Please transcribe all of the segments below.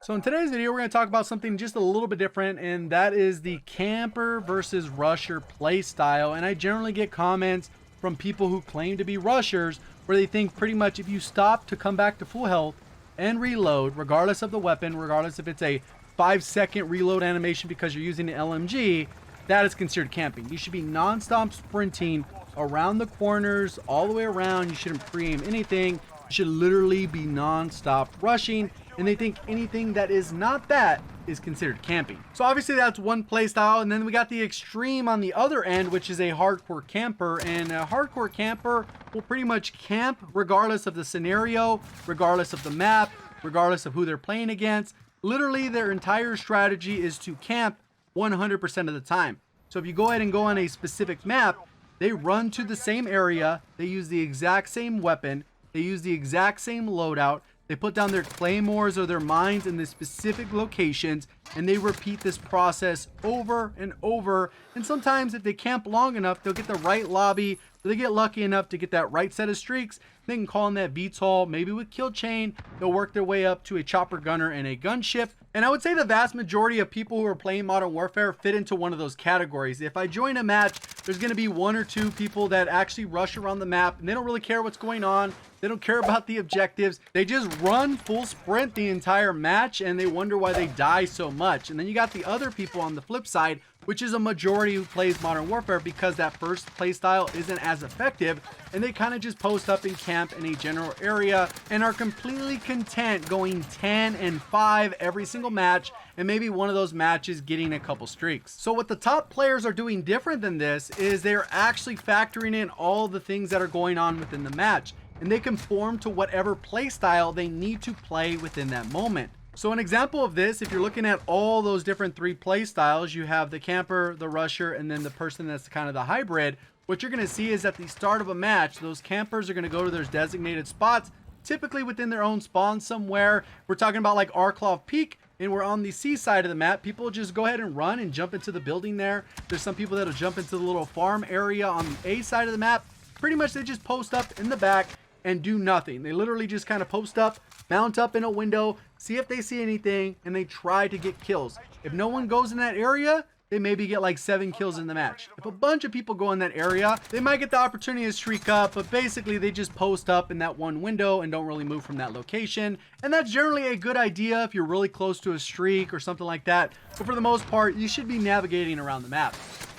So in today's video, we're going to talk about something just a little bit different, and that is the camper versus rusher play style. And I generally get comments from people who claim to be rushers where they think pretty much if you stop to come back to full health and reload, regardless of the weapon, regardless if it's a 5-second reload animation because you're using an LMG, that is considered camping. You should be non-stop sprinting around the corners, all the way around. You shouldn't pre-aim anything. You should literally be non-stop rushing. And they think anything that is not that is considered camping. So obviously that's one play style, and then we got the extreme on the other end, which is a hardcore camper. And a hardcore camper will pretty much camp regardless of the scenario, regardless of the map, regardless of who they're playing against. Literally their entire strategy is to camp 100% of the time. So if you go ahead and go on a specific map, they run to the same area, they use the exact same weapon, they use the exact same loadout, they put down their claymores or their mines in the specific locations, and they repeat this process over and over. And sometimes if they camp long enough, they'll get the right lobby, or they get lucky enough to get that right set of streaks. They can call in that VTOL, maybe with kill chain. They'll work their way up to a chopper gunner and a gunship. And I would say the vast majority of people who are playing Modern Warfare fit into one of those categories. If I join a match, there's going to be one or two people that actually rush around the map, and they don't really care what's going on. They don't care about the objectives. They just run full sprint the entire match, and they wonder why they die so much. And then you got the other people on the flip side, which is a majority who plays Modern Warfare because that first playstyle isn't as effective, and they kind of just post up and camp in a general area and are completely content going 10 and 5 every single match, and maybe one of those matches getting a couple streaks. So what the top players are doing different than this is they're actually factoring in all the things that are going on within the match, and they conform to whatever play style they need to play within that moment. So an example of this, if you're looking at all those different 3 play styles, you have the camper, the rusher, and then the person that's kind of the hybrid. What you're going to see is at the start of a match, those campers are going to go to their designated spots, typically within their own spawn somewhere. We're talking about like Arklov Peak, and we're on the C side of the map. People just go ahead and run and jump into the building there. There's some people that'll jump into the little farm area on the A side of the map. Pretty much they just post up in the back and do nothing. They literally just kind of post up, mount up in a window, see if they see anything, and they try to get kills. If no one goes in that area, they maybe get like 7 kills in the match. If a bunch of people go in that area, they might get the opportunity to streak up, but basically they just post up in that one window and don't really move from that location. And that's generally a good idea if you're really close to a streak or something like that. But for the most part, you should be navigating around the map.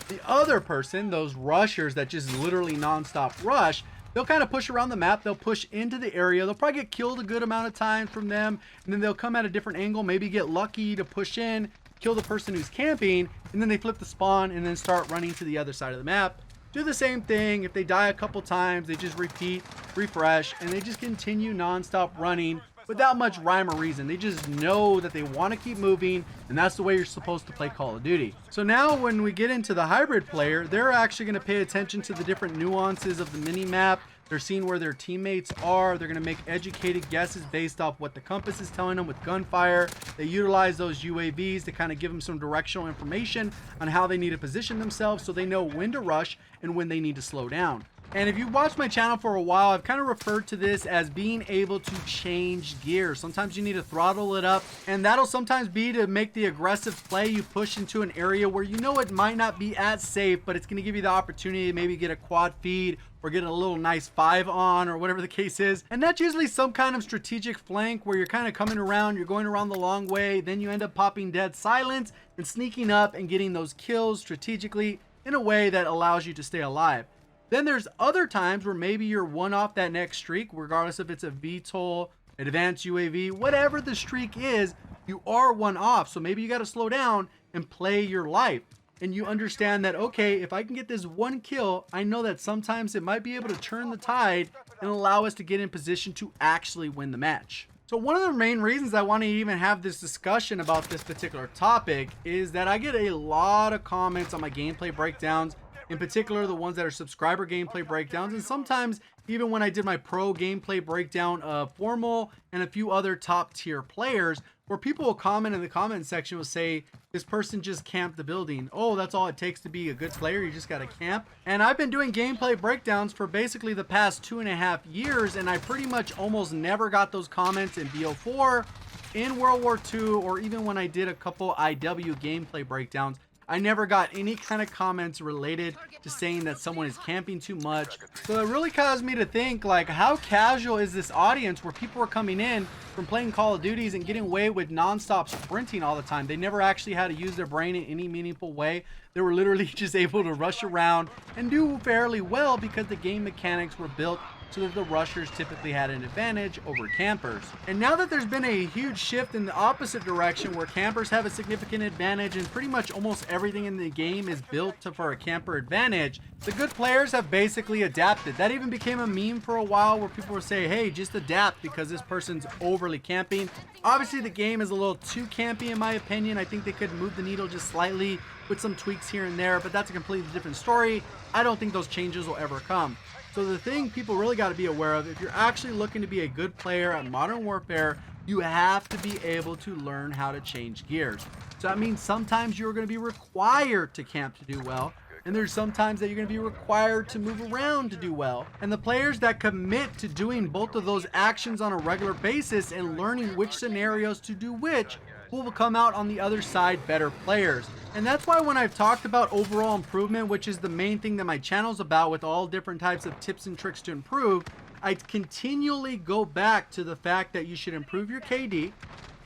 The other person, those rushers that just literally non-stop rush, they'll kind of push around the map. They'll push into the area. They'll probably get killed a good amount of times from them. And then they'll come at a different angle, maybe get lucky to push in, kill the person who's camping, and then they flip the spawn and then start running to the other side of the map. Do the same thing. If they die a couple times, they just repeat, refresh, and they just continue non-stop running without much rhyme or reason. They just know that they want to keep moving, and that's the way you're supposed to play Call of Duty. So now when we get into the hybrid player, they're actually going to pay attention to the different nuances of the mini-map. They're seeing where their teammates are. They're going to make educated guesses based off what the compass is telling them with gunfire. They utilize those UAVs to kind of give them some directional information on how they need to position themselves so they know when to rush and when they need to slow down. And if you've watched my channel for a while, I've kind of referred to this as being able to change gear. Sometimes you need to throttle it up, and that'll sometimes be to make the aggressive play. You push into an area where you know it might not be as safe, but it's going to give you the opportunity to maybe get a quad feed or get a little nice 5 on or whatever the case is. And that's usually some kind of strategic flank where you're kind of coming around, you're going around the long way, then you end up popping dead silence and sneaking up and getting those kills strategically in a way that allows you to stay alive. Then there's other times where maybe you're one off that next streak, regardless if it's a VTOL, advanced UAV, whatever the streak is, you are one off. So maybe you got to slow down and play your life. And you understand that, okay, if I can get this one kill, I know that sometimes it might be able to turn the tide and allow us to get in position to actually win the match. So one of the main reasons I want to even have this discussion about this particular topic is that I get a lot of comments on my gameplay breakdowns, in particular the ones that are subscriber gameplay breakdowns, and sometimes even when I did my pro gameplay breakdown of Formal and a few other top tier players, where people will comment in the comment section will say, this person just camped the building. Oh, that's all it takes to be a good player. You just got to camp. And I've been doing gameplay breakdowns for basically the past 2.5 years, and I pretty much almost never got those comments in BO4 in World War II, or even when I did a couple IW gameplay breakdowns, I never got any kind of comments related to saying that someone is camping too much. So it really caused me to think, like, how casual is this audience where people are coming in from playing Call of Duties and getting away with non-stop sprinting all the time. They never actually had to use their brain in any meaningful way. They were literally just able to rush around and do fairly well because the game mechanics were built so that the rushers typically had an advantage over campers. And now that there's been a huge shift in the opposite direction where campers have a significant advantage and pretty much almost everything in the game is built for a camper advantage, the good players have basically adapted. That even became a meme for a while where people would say, hey, just adapt because this person's overly camping. Obviously the game is a little too campy in my opinion. I think they could move the needle just slightly with some tweaks here and there, but that's a completely different story. I don't think those changes will ever come. So the thing people really got to be aware of, if you're actually looking to be a good player at Modern Warfare, you have to be able to learn how to change gears. So that means sometimes you're going to be required to camp to do well, and there's sometimes that you're going to be required to move around to do well. And the players that commit to doing both of those actions on a regular basis and learning which scenarios to do which will come out on the other side better players. And that's why when I've talked about overall improvement, which is the main thing that my channel's about with all different types of tips and tricks to improve, I continually go back to the fact that you should improve your KD,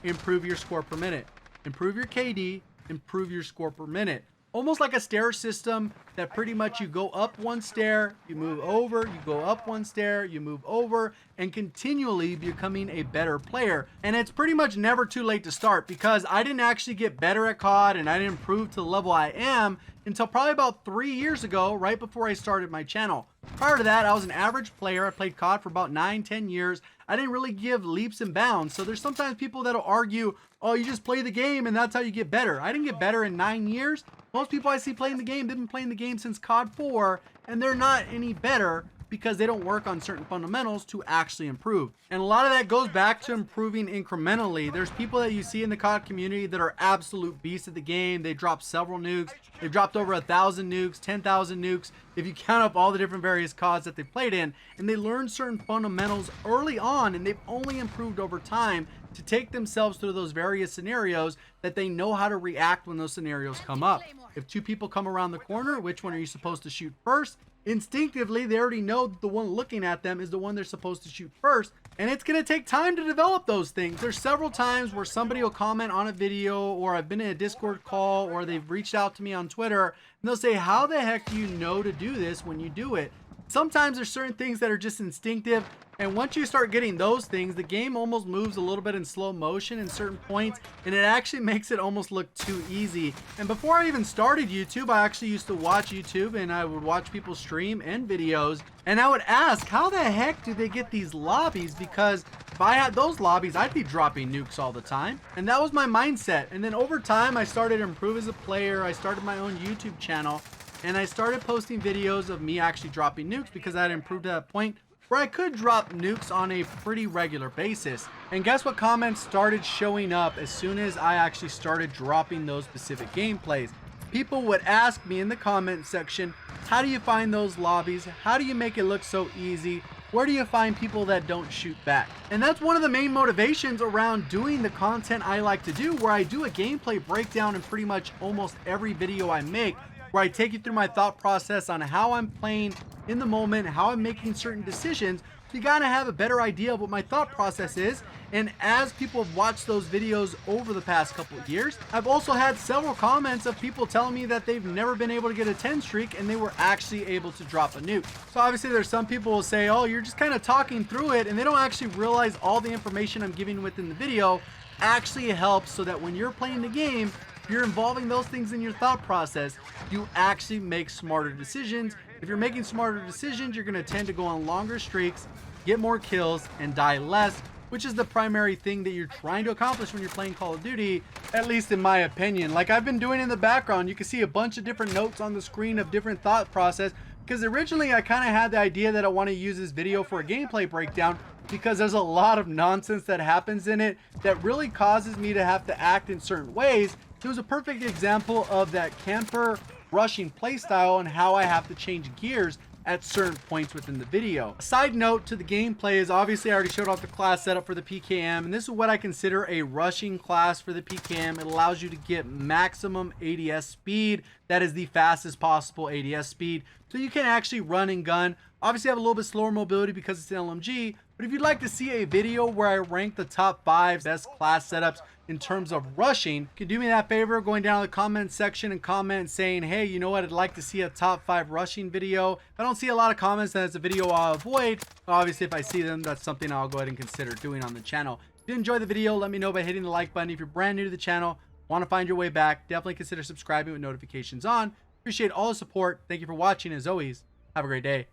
improve your score per minute. Improve your KD, improve your score per minute. Almost like a stair system that pretty much you go up one stair, you move over, you go up one stair, you move over, and continually becoming a better player. And it's pretty much never too late to start, because I didn't actually get better at COD and I didn't improve to the level I am until probably about 3 years ago, right before I started my channel. Prior to that, I was an average player. I played COD for about 9-10 years. I didn't really give leaps and bounds. So there's sometimes people that'll argue, oh, you just play the game and that's how you get better. I didn't get better in 9 years. Most people I see playing the game, they've been playing the game since COD 4, and they're not any better because they don't work on certain fundamentals to actually improve. And a lot of that goes back to improving incrementally. There's people that you see in the COD community that are absolute beasts at the game. They drop several nukes. They've dropped over 1,000 nukes, 10,000 nukes, if you count up all the different various CODs that they played in. And they learn certain fundamentals early on, and they've only improved over time to take themselves through those various scenarios that they know how to react when those scenarios come up. If two people come around the corner, which one are you supposed to shoot first? Instinctively, they already know that the one looking at them is the one they're supposed to shoot first, and it's going to take time to develop those things. There's several times where somebody will comment on a video, or I've been in a Discord call, or they've reached out to me on Twitter, and they'll say, how the heck do you know to do this when you do it? Sometimes there's certain things that are just instinctive, and once you start getting those things, the game almost moves a little bit in slow motion in certain points, and it actually makes it almost look too easy. And before I even started YouTube, I actually used to watch YouTube, and I would watch people stream and videos, and I would ask, how the heck do they get these lobbies? Because if I had those lobbies, I'd be dropping nukes all the time. And that was my mindset. And then over time, I started to improve as a player. I started my own YouTube channel, and I started posting videos of me actually dropping nukes because I had improved to that point where I could drop nukes on a pretty regular basis. And guess what comments started showing up as soon as I actually started dropping those specific gameplays? People would ask me in the comment section, how do you find those lobbies? How do you make it look so easy? Where do you find people that don't shoot back? And that's one of the main motivations around doing the content I like to do, where I do a gameplay breakdown in pretty much almost every video I make, where I take you through my thought process on how I'm playing in the moment, how I'm making certain decisions. So you gotta have a better idea of what my thought process is. And as people have watched those videos over the past couple of years, I've also had several comments of people telling me that they've never been able to get a 10 streak and they were actually able to drop a nuke. So obviously there's some people who will say, oh, you're just kind of talking through it, and they don't actually realize all the information I'm giving within the video actually helps, so that when you're playing the game, you're involving those things in your thought process, you actually make smarter decisions. If you're making smarter decisions, you're going to tend to go on longer streaks, get more kills, and die less, which is the primary thing that you're trying to accomplish when you're playing Call of Duty, at least in my opinion. Like I've been doing in the background, you can see a bunch of different notes on the screen of different thought process, because originally I kind of had the idea that I want to use this video for a gameplay breakdown, because there's a lot of nonsense that happens in it that really causes me to have to act in certain ways. It was a perfect example of that camper rushing playstyle and how I have to change gears at certain points within the video. A side note to the gameplay is obviously I already showed off the class setup for the PKM, and this is what I consider a rushing class for the PKM. It allows you to get maximum ADS speed. That is the fastest possible ADS speed, so you can actually run and gun. Obviously I have a little bit slower mobility because it's an LMG, but if you'd like to see a video where I rank the top 5 best class setups in terms of rushing, you can do me that favor going down to the comment section and comment saying, hey, you know what, I'd like to see a top 5 rushing video. If I don't see a lot of comments, then it's a video I'll avoid. Obviously if I see them, that's something I'll go ahead and consider doing on the channel. If you enjoyed the video, let me know by hitting the like button. If you're brand new to the channel, want to find your way back, definitely consider subscribing with notifications on. Appreciate all the support. Thank you for watching. As always, have a great day.